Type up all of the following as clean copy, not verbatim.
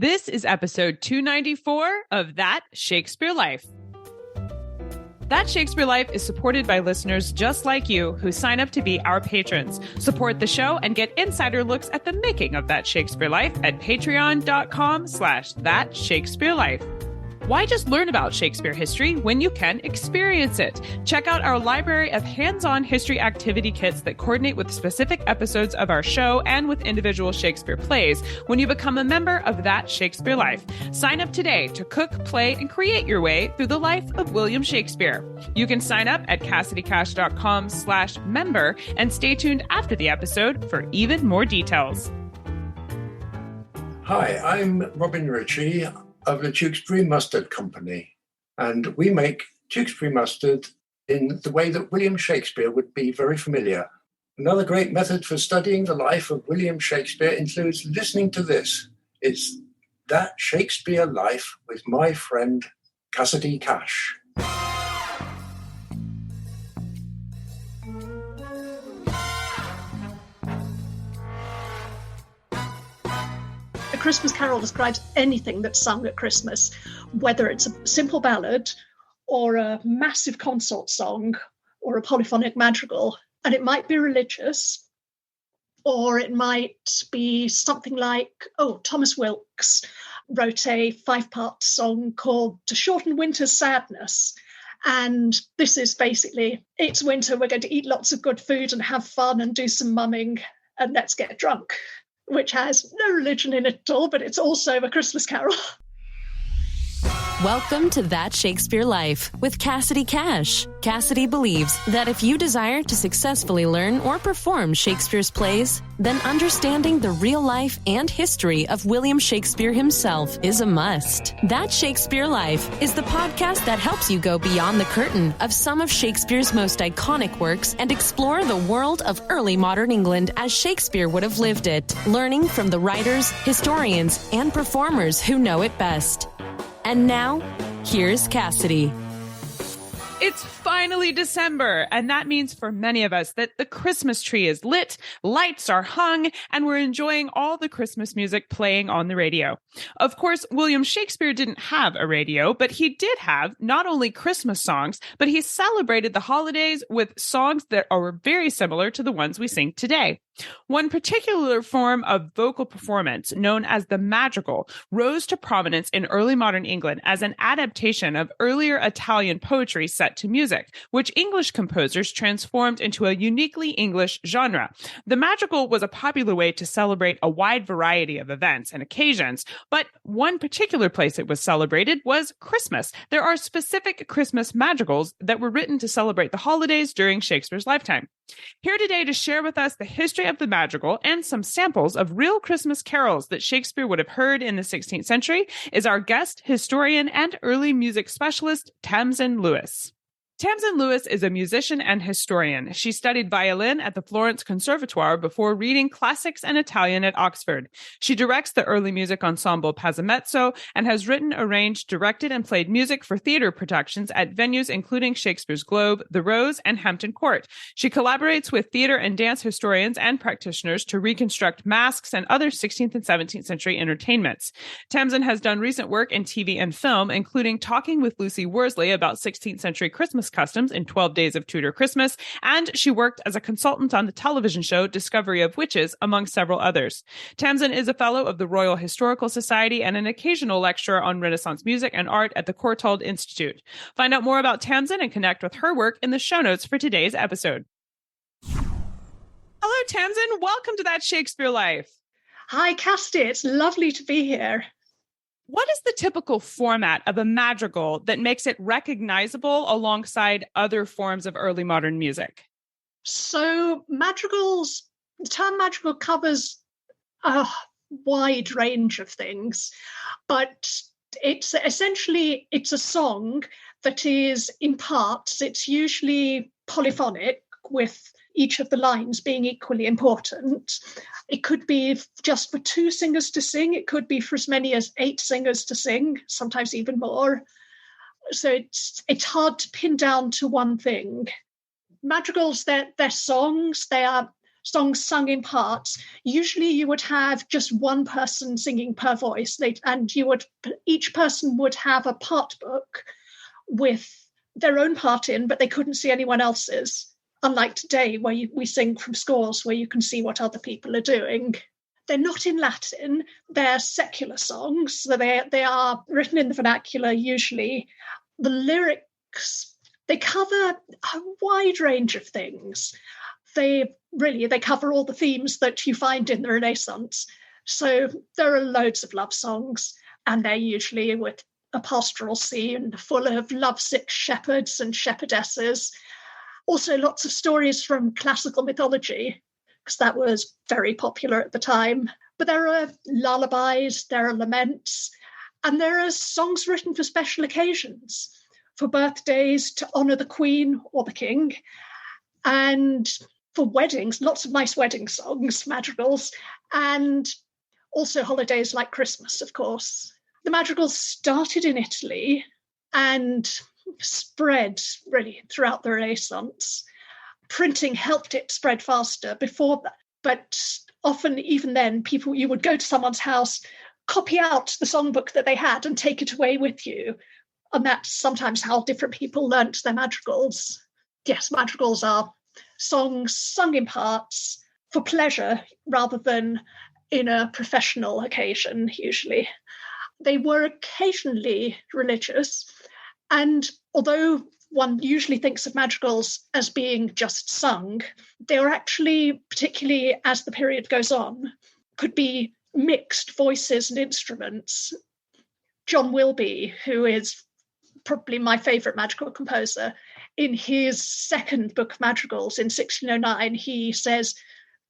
This is episode 294 of That Shakespeare Life. That Shakespeare Life is supported by listeners just like you who sign up to be our patrons. Support the show and get insider looks at the making of That Shakespeare Life at patreon.com/That Shakespeare Life. Why just learn about Shakespeare history when you can experience it? Check out our library of hands-on history activity kits that coordinate with specific episodes of our show and with individual Shakespeare plays when you become a member of That Shakespeare Life. Sign up today to cook, play, and create your way through the life of William Shakespeare. You can sign up at CassidyCash.com/member and stay tuned after the episode for even more details. Hi, I'm Robin Ritchie of the Tewkesbury Mustard Company, and we make Tewkesbury mustard in the way that William Shakespeare would be very familiar. Another great method for studying the life of William Shakespeare includes listening to this. It's That Shakespeare Life with my friend Cassidy Cash. A Christmas carol describes anything that's sung at Christmas, whether it's a simple ballad or a massive consort song or a polyphonic madrigal. And it might be religious, or it might be something like, Thomas Wilkes wrote a 5-part song called To Shorten Winter's Sadness. And this is basically, it's winter, we're going to eat lots of good food and have fun and do some mumming and let's get drunk, which has no religion in it at all, but it's also a Christmas carol. Welcome to That Shakespeare Life with Cassidy Cash. Cassidy believes that if you desire to successfully learn or perform Shakespeare's plays, then understanding the real life and history of William Shakespeare himself is a must. That Shakespeare Life is the podcast that helps you go beyond the curtain of some of Shakespeare's most iconic works and explore the world of early modern England as Shakespeare would have lived it, learning from the writers, historians, and performers who know it best. And now, here's Cassidy. It's finally December, and that means for many of us that the Christmas tree is lit, lights are hung, and we're enjoying all the Christmas music playing on the radio. Of course, William Shakespeare didn't have a radio, but he did have not only Christmas songs, but he celebrated the holidays with songs that are very similar to the ones we sing today. One particular form of vocal performance, known as the madrigal, rose to prominence in early modern England as an adaptation of earlier Italian poetry set to music, which English composers transformed into a uniquely English genre. The madrigal was a popular way to celebrate a wide variety of events and occasions, but one particular place it was celebrated was Christmas. There are specific Christmas madrigals that were written to celebrate the holidays during Shakespeare's lifetime. Here today to share with us the history of the madrigal and some samples of real Christmas carols that Shakespeare would have heard in the 16th century is our guest, historian, and early music specialist, Tasmin Lewis. Tasmin Lewis is a musician and historian. She studied violin at the Florence Conservatoire before reading classics and Italian at Oxford. She directs the early music ensemble Pasamezzo and has written, arranged, directed, and played music for theater productions at venues including Shakespeare's Globe, The Rose, and Hampton Court. She collaborates with theater and dance historians and practitioners to reconstruct masques and other 16th and 17th century entertainments. Tasmin has done recent work in TV and film, including Talking with Lucy Worsley about 16th century Christmas customs in 12 Days of Tudor Christmas, and she worked as a consultant on the television show Discovery of Witches, among several others. Tasmin is a fellow of the Royal Historical Society and an occasional lecturer on Renaissance music and art at the Courtauld Institute. Find out more about Tasmin and connect with her work in the show notes for today's episode. Hello, Tasmin. Welcome to That Shakespeare Life. Hi, Cassidy. It's lovely to be here. What is the typical format of a madrigal that makes it recognizable alongside other forms of early modern music? So madrigals, the term madrigal covers a wide range of things, but it's essentially, it's a song that is in parts. It's usually polyphonic with each of the lines being equally important. It could be just for 2 singers to sing. It could be for as many as 8 singers to sing, sometimes even more. So it's hard to pin down to one thing. Madrigals, they're songs. They are songs sung in parts. Usually you would have just one person singing per voice, each person would have a part book with their own part in, but they couldn't see anyone else's, unlike today where we sing from scores where you can see what other people are doing. They're not in Latin, they're secular songs, so they are written in the vernacular usually. The lyrics, they cover a wide range of things. They cover all the themes that you find in the Renaissance. So there are loads of love songs, and they're usually with a pastoral scene full of lovesick shepherds and shepherdesses. Also lots of stories from classical mythology, because that was very popular at the time. But there are lullabies, there are laments, and there are songs written for special occasions, for birthdays to honour the Queen or the King, and for weddings, lots of nice wedding songs, madrigals, and also holidays like Christmas, of course. The madrigals started in Italy and spread really throughout the Renaissance. Printing helped it spread faster before that, but often even then, you would go to someone's house, copy out the songbook that they had and take it away with you. And that's sometimes how different people learnt their madrigals. Yes, madrigals are songs sung in parts for pleasure rather than in a professional occasion, usually. They were occasionally religious, and although one usually thinks of madrigals as being just sung, they are actually, particularly as the period goes on, could be mixed voices and instruments. John Wilby, who is probably my favourite madrigal composer, in his second book of madrigals in 1609, he says,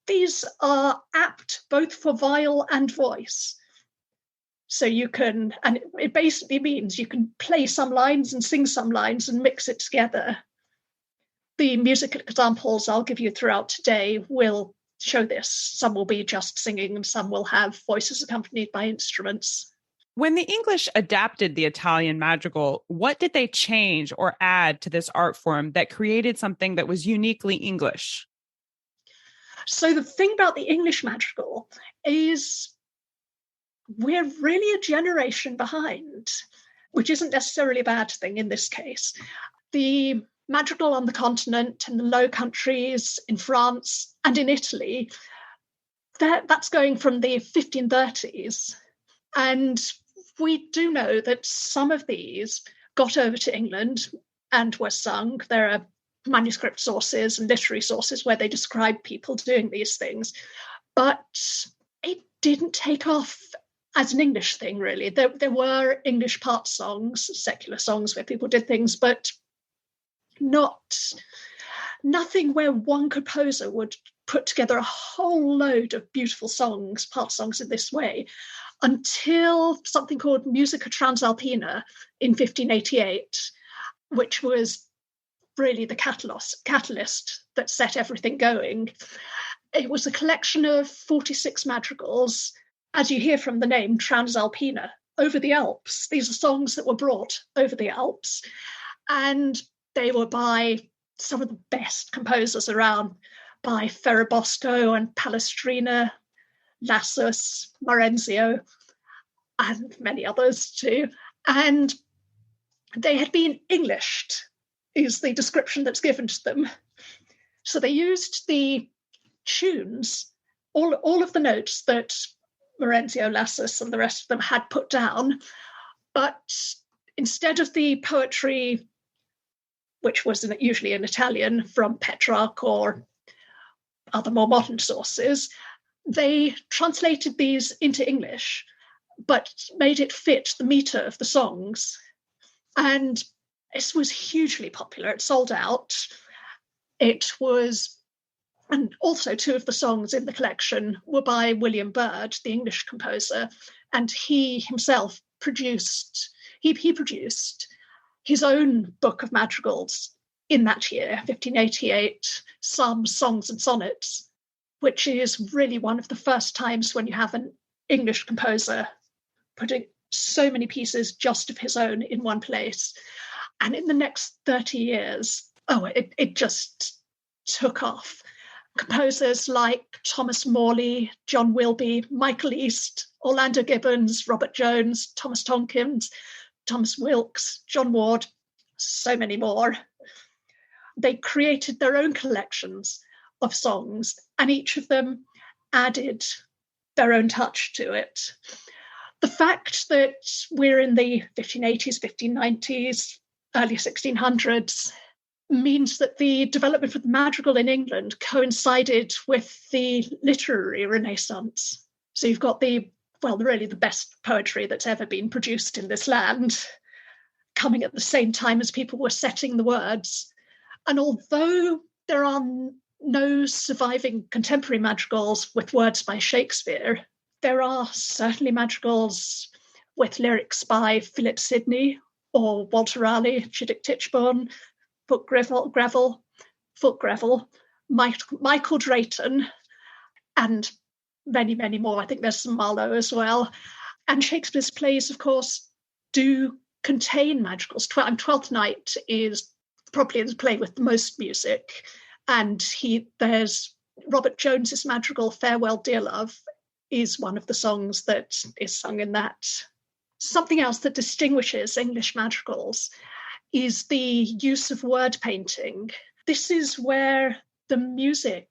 "These are apt both for viol and voice." So you can, and it basically means you can play some lines and sing some lines and mix it together. The music examples I'll give you throughout today will show this. Some will be just singing and some will have voices accompanied by instruments. When the English adapted the Italian madrigal, what did they change or add to this art form that created something that was uniquely English? So the thing about the English madrigal is we're really a generation behind, which isn't necessarily a bad thing in this case. The madrigal on the continent, in the Low Countries, in France, and in Italy, that's going from the 1530s. And we do know that some of these got over to England and were sung. There are manuscript sources and literary sources where they describe people doing these things. But it didn't take off as an English thing, really. There were English part songs, secular songs where people did things, but nothing where one composer would put together a whole load of beautiful songs, part songs in this way, until something called Musica Transalpina in 1588, which was really the catalyst that set everything going. It was a collection of 46 madrigals, as you hear from the name, Transalpina, over the Alps. These are songs that were brought over the Alps, and they were by some of the best composers around, by Ferrabosco and Palestrina, Lassus, Marenzio, and many others too. And they had been Englished, is the description that's given to them. So they used the tunes, all of the notes that Marenzio, Lassus, and the rest of them had put down, but instead of the poetry, which was usually in Italian from Petrarch or other more modern sources, they translated these into English, but made it fit the meter of the songs. And this was hugely popular. It sold out. And also two of the songs in the collection were by William Byrd, the English composer, and he himself produced his own book of madrigals in that year, 1588, Psalms, Songs and Sonnets, which is really one of the first times when you have an English composer putting so many pieces just of his own in one place. And in the next 30 years, it just took off. Composers like Thomas Morley, John Wilby, Michael East, Orlando Gibbons, Robert Jones, Thomas Tompkins, Thomas Wilkes, John Ward, so many more. They created their own collections of songs, and each of them added their own touch to it. The fact that we're in the 1580s, 1590s, early 1600s means that the development of the madrigal in England coincided with the literary Renaissance. So you've got really the best poetry that's ever been produced in this land coming at the same time as people were setting the words. And although there are no surviving contemporary madrigals with words by Shakespeare, there are certainly madrigals with lyrics by Philip Sidney or Walter Raleigh, Chidiock Titchbourne, Foot Greville, Michael Drayton, and many, many more. I think there's some Marlowe as well. And Shakespeare's plays, of course, do contain madrigals. Twelfth Night is probably the play with the most music. And there's Robert Jones's madrigal, Farewell, Dear Love, is one of the songs that is sung in that. Something else that distinguishes English madrigals is the use of word painting. This is where the music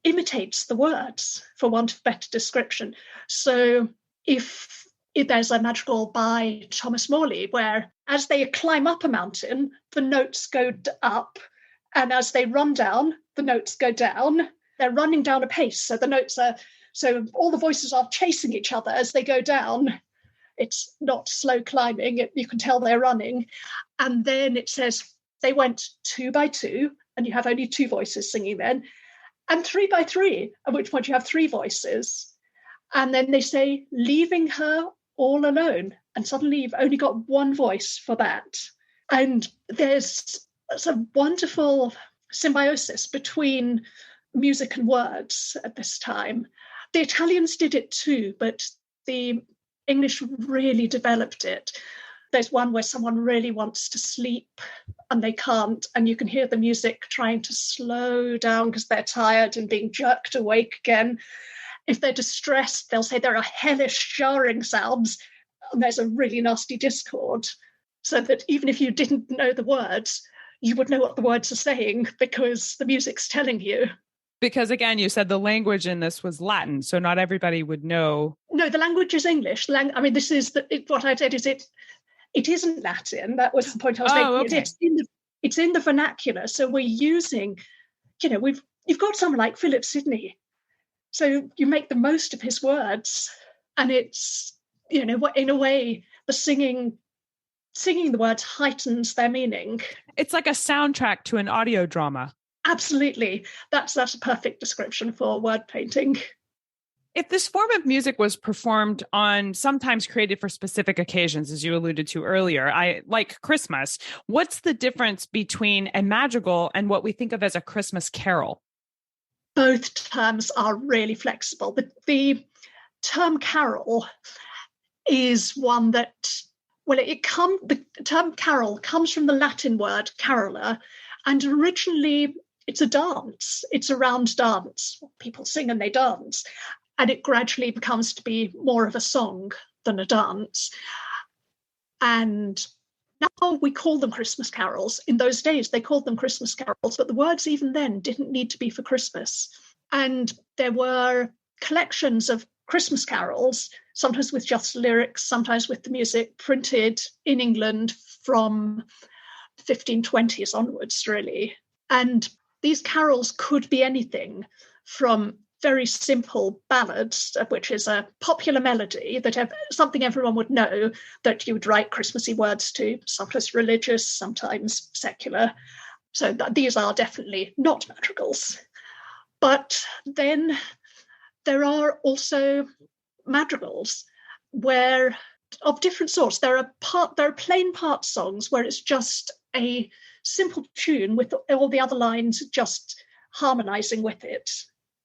imitates the words, for want of better description. So if there's a madrigal by Thomas Morley, where as they climb up a mountain, the notes go up, and as they run down, the notes go down. They're running down a pace, so all the voices are chasing each other as they go down. It's not slow climbing, you can tell they're running. And then it says they went 2 by 2, and you have only 2 voices singing then, and 3 by 3, at which point you have 3 voices. And then they say, leaving her all alone. And suddenly you've only got 1 voice for that. And there's a wonderful symbiosis between music and words at this time. The Italians did it too, but the English really developed it. There's one where someone really wants to sleep and they can't, and you can hear the music trying to slow down because they're tired and being jerked awake again. If they're distressed, they'll say there are hellish jarring sounds, and there's a really nasty discord, so that even if you didn't know the words, you would know what the words are saying because the music's telling you. Because again, you said the language in this was Latin, so not everybody would know. No, the language is English. This is what I said is it isn't Latin. That was the point I was making. Okay. It's in the vernacular. So we're using, you've got someone like Philip Sidney. So you make the most of his words, and it's, in a way, the singing the words heightens their meaning. It's like a soundtrack to an audio drama. Absolutely. That's a perfect description for word painting. If this form of music was performed on, sometimes created for specific occasions, as you alluded to earlier, like Christmas, what's the difference between a madrigal and what we think of as a Christmas carol? Both terms are really flexible. The term carol is one that, the term carol comes from the Latin word carola, and originally it's a dance. It's a round dance. People sing and they dance. And it gradually becomes to be more of a song than a dance. And now we call them Christmas carols. In those days, they called them Christmas carols, but the words even then didn't need to be for Christmas. And there were collections of Christmas carols, sometimes with just lyrics, sometimes with the music, printed in England from 1520s onwards, really. And these carols could be anything from very simple ballads, which is a popular melody that something everyone would know that you would write Christmassy words to, sometimes religious, sometimes secular. So these are definitely not madrigals. But then there are also madrigals where of different sorts. There are plain part songs where it's just a simple tune with all the other lines just harmonizing with it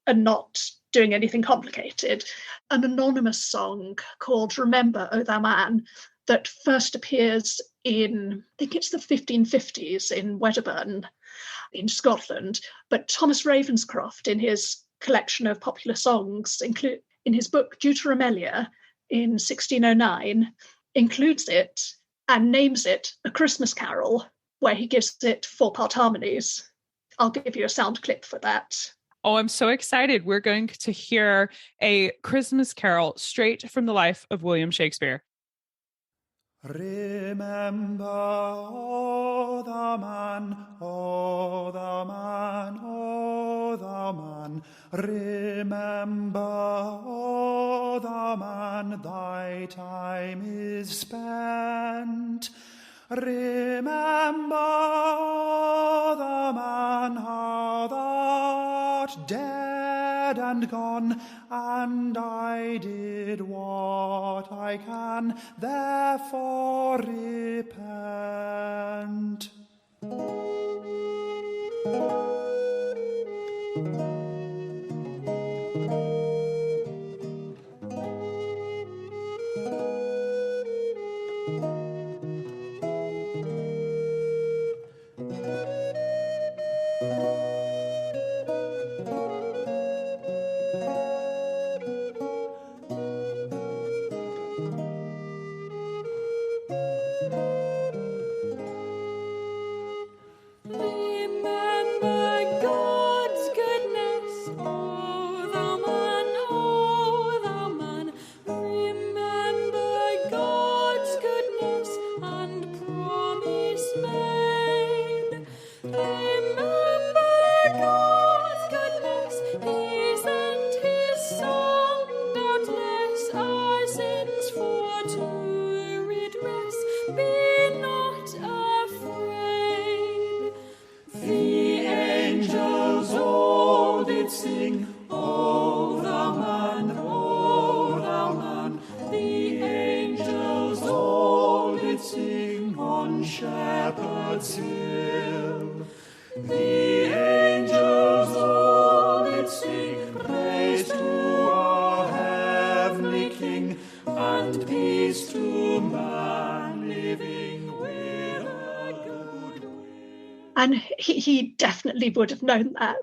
and not doing anything complicated. An anonymous song called Remember, O Thou Man, that first appears in, I think it's the 1550s in Wedderburn, in Scotland. But Thomas Ravenscroft, in his collection of popular songs, in his book Deuteramelia in 1609, includes it and names it A Christmas Carol, where he gives it 4-part harmonies. I'll give you a sound clip for that. Oh, I'm so excited. We're going to hear a Christmas carol straight from the life of William Shakespeare. Remember, oh the man, oh the man, oh the man. Remember, oh the man, thy time is spent. Remember, oh the man, how thou'rt dead and gone, and I did what I can, therefore repent. And he definitely would have known that.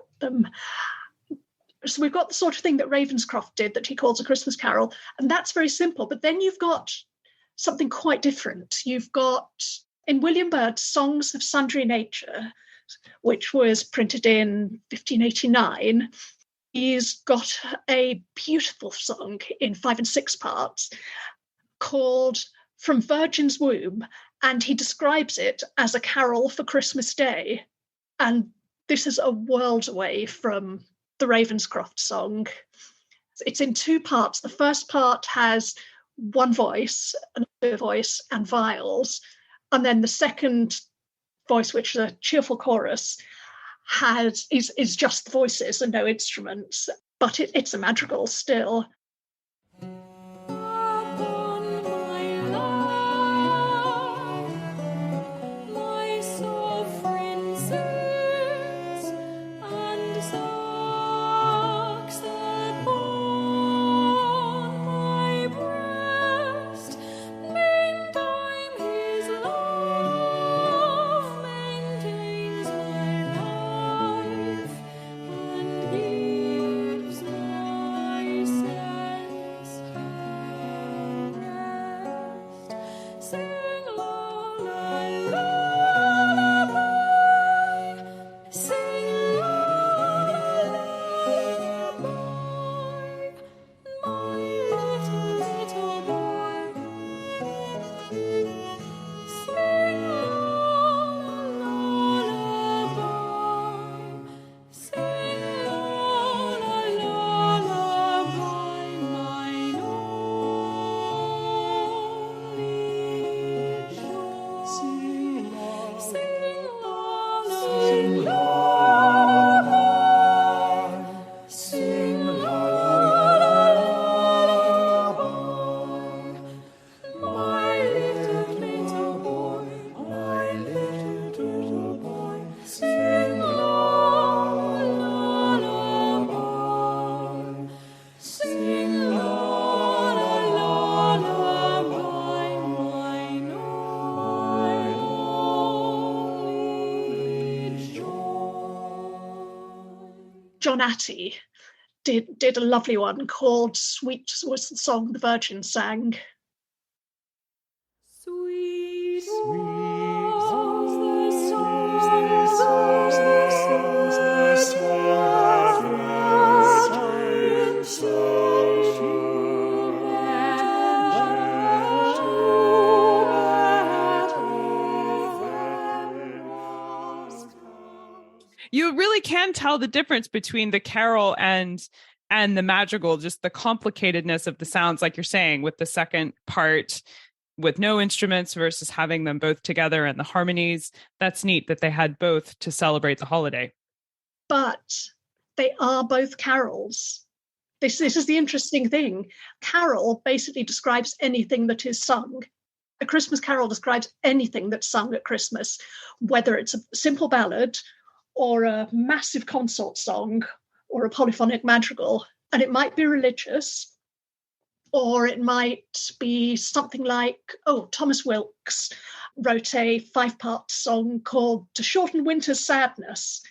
So we've got the sort of thing that Ravenscroft did that he calls A Christmas Carol, and that's very simple. But then you've got something quite different. You've got, in William Byrd's Songs of Sundry Nature, which was printed in 1589, he's got a beautiful song in 5 and 6 parts called From Virgin's Womb, and he describes it as a carol for Christmas Day. And this is a world away from the Ravenscroft song. It's in 2 parts. The first part has one voice, another voice, and viols. And then the second voice, which is a cheerful chorus, is just the voices and no instruments. But it's a madrigal still. John Atty did a lovely one called Sweet Was the Song the Virgin Sang. Sweet, you really can tell the difference between the carol and the madrigal, just the complicatedness of the sounds, like you're saying, with the second part with no instruments versus having them both together and the harmonies. That's neat that they had both to celebrate the holiday. But they are both carols. This is the interesting thing. Carol basically describes anything that is sung. A Christmas carol describes anything that's sung at Christmas, whether it's a simple ballad or a massive consort song or a polyphonic madrigal. And it might be religious, or it might be something like, Thomas Wilkes wrote a 5-part song called To Shorten Winter's Sadness.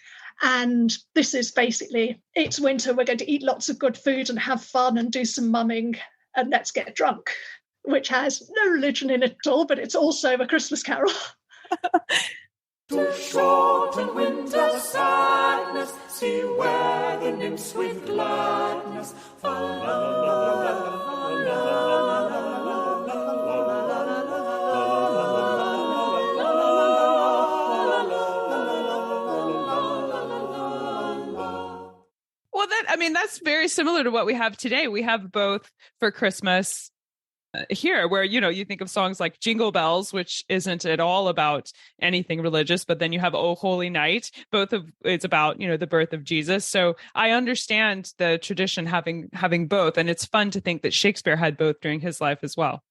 And this is basically, it's winter, we're going to eat lots of good food and have fun and do some mumming and let's get drunk, which has no religion in it at all, but it's also a Christmas carol. To shorten winter's sadness, see where the nymphs with gladness Well, that's very similar to what we have today. We have both for Christmas here, where, you think of songs like Jingle Bells, which isn't at all about anything religious, but then you have Oh Holy Night, it's about, the birth of Jesus. So I understand the tradition having both, and it's fun to think that Shakespeare had both during his life as well.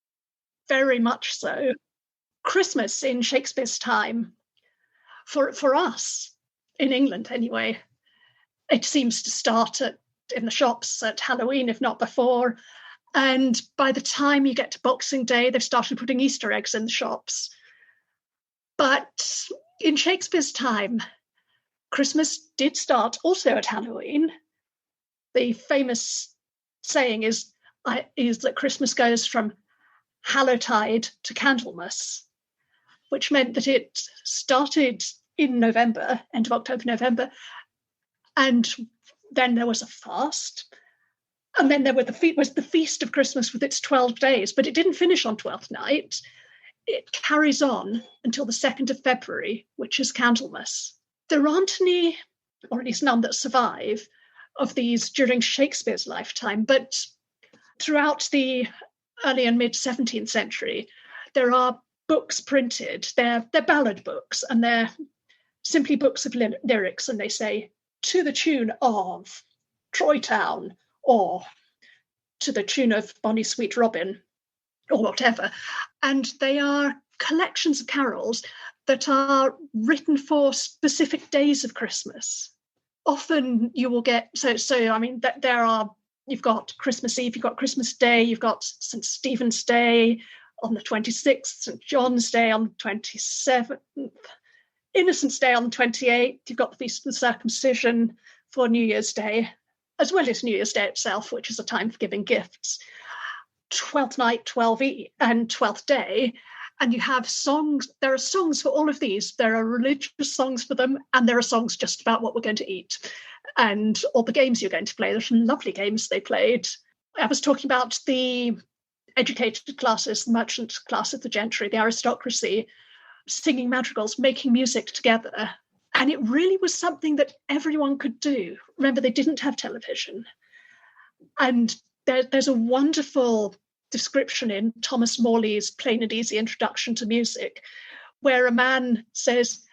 Very much so. Christmas in Shakespeare's time, for us, in England anyway, it seems to start in the shops at Halloween, if not before. And by the time you get to Boxing Day, they've started putting Easter eggs in the shops. But in Shakespeare's time, Christmas did start also at Halloween. The famous saying is that Christmas goes from Hallowtide to Candlemas, which meant that it started in November, end of October, November, and then there was a fast. And then there was the Feast of Christmas with its 12 days, but it didn't finish on 12th night. It carries on until the 2nd of February, which is Candlemas. There aren't any, or at least none that survive, of these during Shakespeare's lifetime, but throughout the early and mid-17th century, there are books printed. They're ballad books, and they're simply books of lyrics, and they say, to the tune of Troy Town, or to the tune of Bonny Sweet Robin, or whatever. And they are collections of carols that are written for specific days of Christmas. Often you will get, you've got Christmas Eve, you've got Christmas Day, you've got St. Stephen's Day on the 26th, St. John's Day on the 27th, Innocents' Day on the 28th, you've got the Feast of the Circumcision for New Year's Day, as well as New Year's Day itself, which is a time for giving gifts. 12th night, 12th and 12th day, and you have songs. There are songs for all of these. There are religious songs for them, and there are songs just about what we're going to eat and all the games you're going to play. There's some lovely games they played. I was talking about the educated classes, the merchant classes, the gentry, the aristocracy, singing madrigals, making music together. And it really was something that everyone could do. Remember, they didn't have television. And there's a wonderful description in Thomas Morley's Plain and Easy Introduction to Music, where a man says,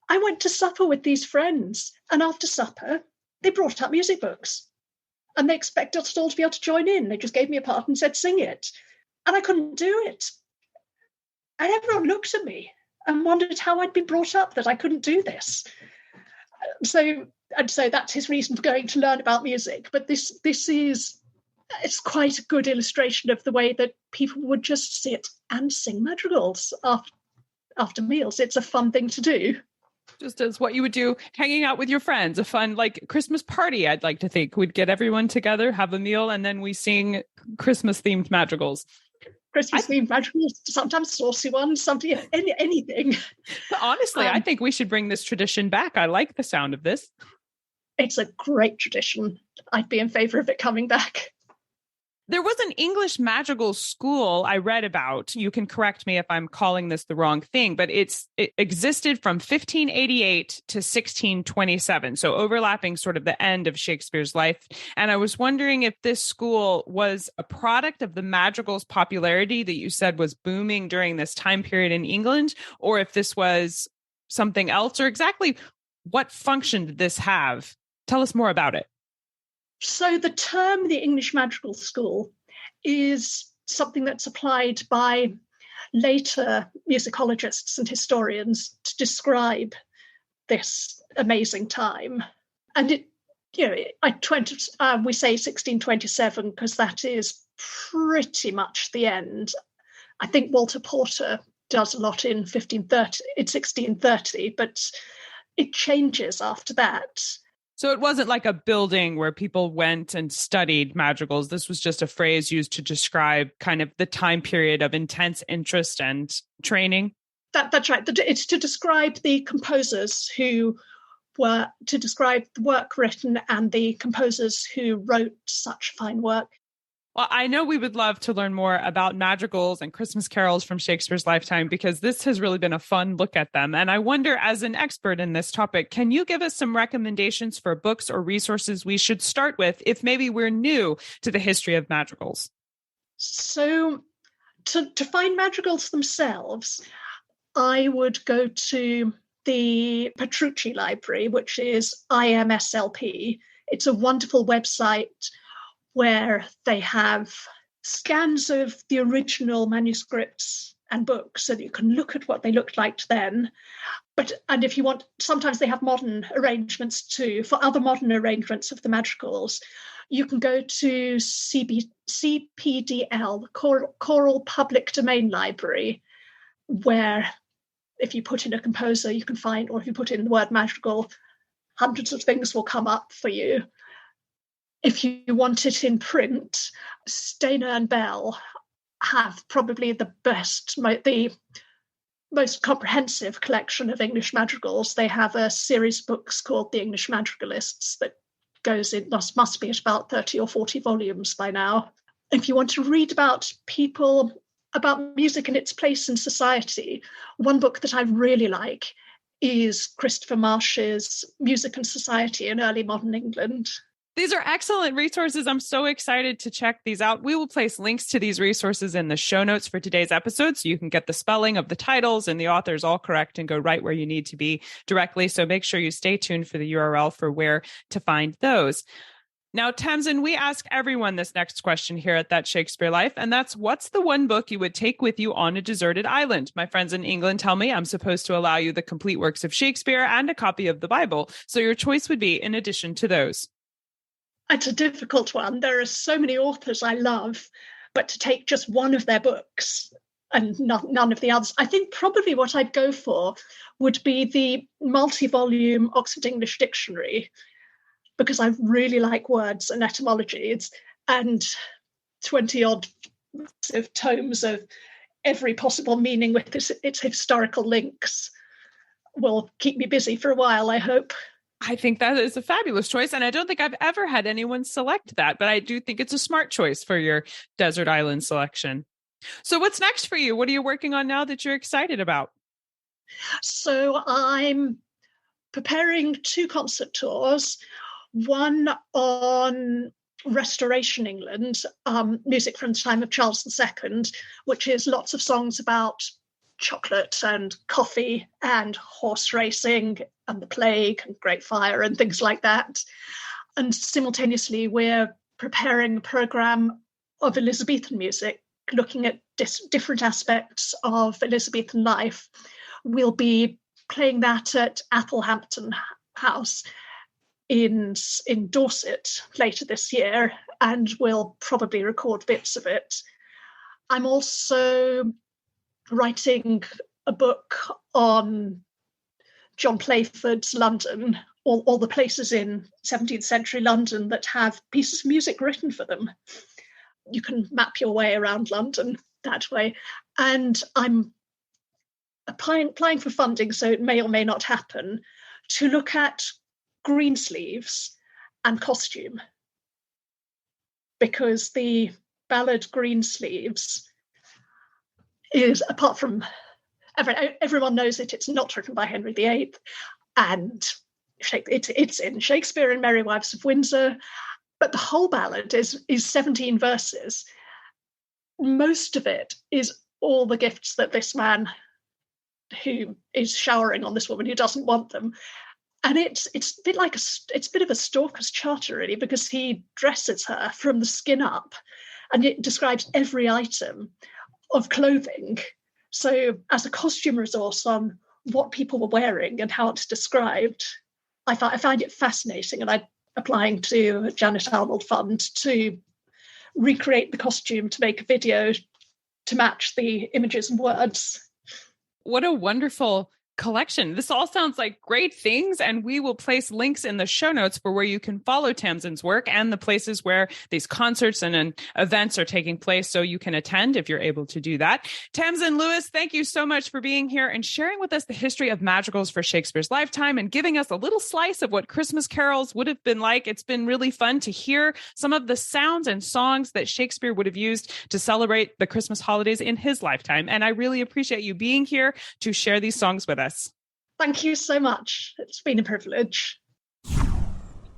I went to supper with these friends, and after supper, they brought up music books. And they expected us all to be able to join in. They just gave me a part and said, sing it. And I couldn't do it. And everyone looked at me and wondered how I'd been brought up that I couldn't do this. So that's his reason for going to learn about music. But it's quite a good illustration of the way that people would just sit and sing madrigals after meals. It's a fun thing to do. Just as what you would do hanging out with your friends, a fun like Christmas party. I'd like to think we'd get everyone together, have a meal, and then we sing Christmas themed madrigals. Christmas themed madrigals, sometimes saucy ones, something, anything. Honestly, I think we should bring this tradition back. I like the sound of this. It's a great tradition. I'd be in favor of it coming back. There was an English madrigal school I read about. You can correct me if I'm calling this the wrong thing, but it existed from 1588 to 1627. So overlapping sort of the end of Shakespeare's life. And I was wondering if this school was a product of the madrigal's popularity that you said was booming during this time period in England, or if this was something else, or exactly what function did this have? Tell us more about it. So the term the English Madrigal School is something that's applied by later musicologists and historians to describe this amazing time. And it, we say 1627 because that is pretty much the end. I think Walter Porter does a lot in 1630, but it changes after that. So it wasn't like a building where people went and studied madrigals. This was just a phrase used to describe kind of the time period of intense interest and training. That's right. It's to describe the composers who were, to describe the work written and the composers who wrote such fine work. Well, I know we would love to learn more about madrigals and Christmas carols from Shakespeare's lifetime, because this has really been a fun look at them. And I wonder, as an expert in this topic, can you give us some recommendations for books or resources we should start with if maybe we're new to the history of madrigals? So to find madrigals themselves, I would go to the Petrucci Library, which is IMSLP. It's a wonderful website where they have scans of the original manuscripts and books so that you can look at what they looked like then. And if you want, sometimes they have modern arrangements too. For other modern arrangements of the madrigals, you can go to CPDL, the Choral Public Domain Library, where if you put in a composer, you can find, or if you put in the word madrigal, hundreds of things will come up for you. If you want it in print, Stainer and Bell have probably the best, the most comprehensive collection of English madrigals. They have a series of books called The English Madrigalists that goes in, must be at about 30 or 40 volumes by now. If you want to read about people, about music and its place in society, one book that I really like is Christopher Marsh's Music and Society in Early Modern England. These are excellent resources. I'm so excited to check these out. We will place links to these resources in the show notes for today's episode, so you can get the spelling of the titles and the authors all correct and go right where you need to be directly. So make sure you stay tuned for the URL for where to find those. Now, Tamsin, we ask everyone this next question here at That Shakespeare Life, and that's, what's the one book you would take with you on a deserted island? My friends in England tell me I'm supposed to allow you the complete works of Shakespeare and a copy of the Bible. So your choice would be in addition to those. It's a difficult one. There are so many authors I love, but to take just one of their books and none of the others, I think probably what I'd go for would be the multi-volume Oxford English Dictionary, because I really like words and etymologies, and 20-odd tomes of every possible meaning with its historical links will keep me busy for a while, I hope. I think that is a fabulous choice. And I don't think I've ever had anyone select that, but I do think it's a smart choice for your desert island selection. So what's next for you? What are you working on now that you're excited about? So I'm preparing 2 concert tours, one on Restoration England, music from the time of Charles II, which is lots of songs about chocolate and coffee and horse racing and the plague and Great Fire and things like that. And simultaneously, we're preparing a programme of Elizabethan music, looking at different aspects of Elizabethan life. We'll be playing that at Athelhampton House in Dorset later this year, and we'll probably record bits of it. I'm also writing a book on John Playford's London, all the places in 17th century London that have pieces of music written for them. You can map your way around London that way. And I'm applying for funding, so it may or may not happen, to look at greensleeves and costume. Because the ballad Greensleeves is, apart from everyone knows it, it's not written by Henry VIII, and it's in Shakespeare and Merry Wives of Windsor, but the whole ballad is 17 verses. Most of it is all the gifts that this man who is showering on this woman who doesn't want them. And it's a bit like it's a bit of a stalker's charter, really, because he dresses her from the skin up, and it describes every item of clothing. So as a costume resource on what people were wearing and how it's described, I find it fascinating, and I'm applying to Janet Arnold Fund to recreate the costume, to make a video to match the images and words. What a wonderful collection. This all sounds like great things, and we will place links in the show notes for where you can follow Tamsin's work and the places where these concerts and events are taking place, so you can attend if you're able to do that. Tasmin Lewis, thank you so much for being here and sharing with us the history of madrigals for Shakespeare's lifetime and giving us a little slice of what Christmas carols would have been like. It's been really fun to hear some of the sounds and songs that Shakespeare would have used to celebrate the Christmas holidays in his lifetime. And I really appreciate you being here to share these songs with us. Thank you so much. It's been a privilege.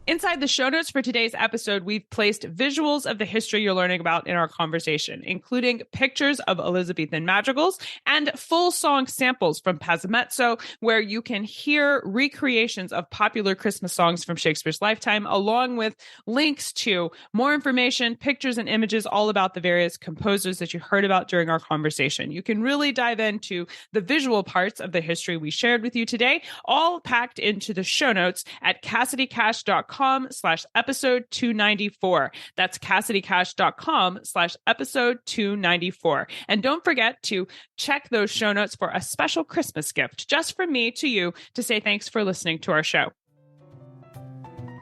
Inside the show notes for today's episode, we've placed visuals of the history you're learning about in our conversation, including pictures of Elizabethan madrigals and full song samples from Pasamezzo, where you can hear recreations of popular Christmas songs from Shakespeare's lifetime, along with links to more information, pictures, and images all about the various composers that you heard about during our conversation. You can really dive into the visual parts of the history we shared with you today, all packed into the show notes at CassidyCash.com/episode 294. That's CassidyCash.com/episode 294. And don't forget to check those show notes for a special Christmas gift just from me to you to say thanks for listening to our show.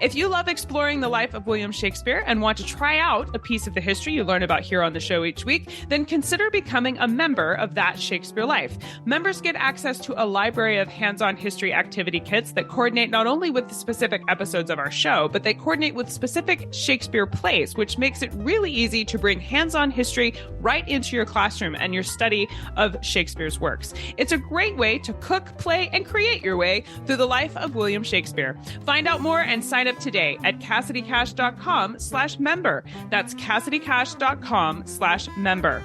If you love exploring the life of William Shakespeare and want to try out a piece of the history you learn about here on the show each week, then consider becoming a member of That Shakespeare Life. Members get access to a library of hands-on history activity kits that coordinate not only with the specific episodes of our show, but they coordinate with specific Shakespeare plays, which makes it really easy to bring hands-on history right into your classroom and your study of Shakespeare's works. It's a great way to cook, play, and create your way through the life of William Shakespeare. Find out more and sign up today at CassidyCash.com/member. That's CassidyCash.com/member.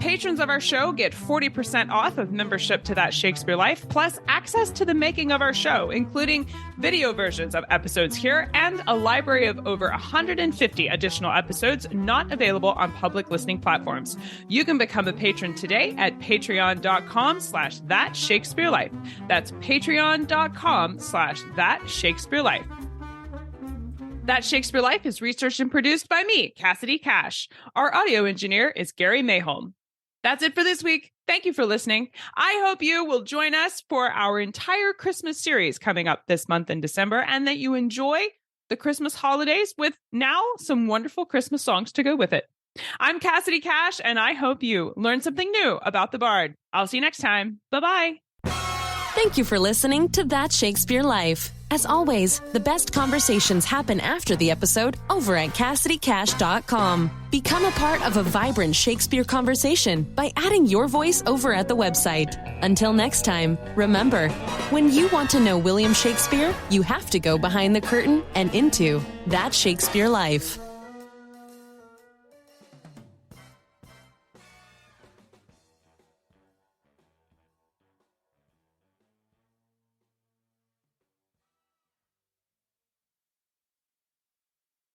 Patrons of our show get 40% off of membership to That Shakespeare Life, plus access to the making of our show, including video versions of episodes here and a library of over 150 additional episodes not available on public listening platforms. You can become a patron today at patreon.com/thatshakespearelife. That's patreon.com/thatshakespearelife. That Shakespeare Life is researched and produced by me, Cassidy Cash. Our audio engineer is Gary Mayholm. That's it for this week. Thank you for listening. I hope you will join us for our entire Christmas series coming up this month in December, and that you enjoy the Christmas holidays with now some wonderful Christmas songs to go with it. I'm Cassidy Cash, and I hope you learned something new about the Bard. I'll see you next time. Bye-bye. Thank you for listening to That Shakespeare Life. As always, the best conversations happen after the episode over at CassidyCash.com. Become a part of a vibrant Shakespeare conversation by adding your voice over at the website. Until next time, remember, when you want to know William Shakespeare, you have to go behind the curtain and into That Shakespeare Life.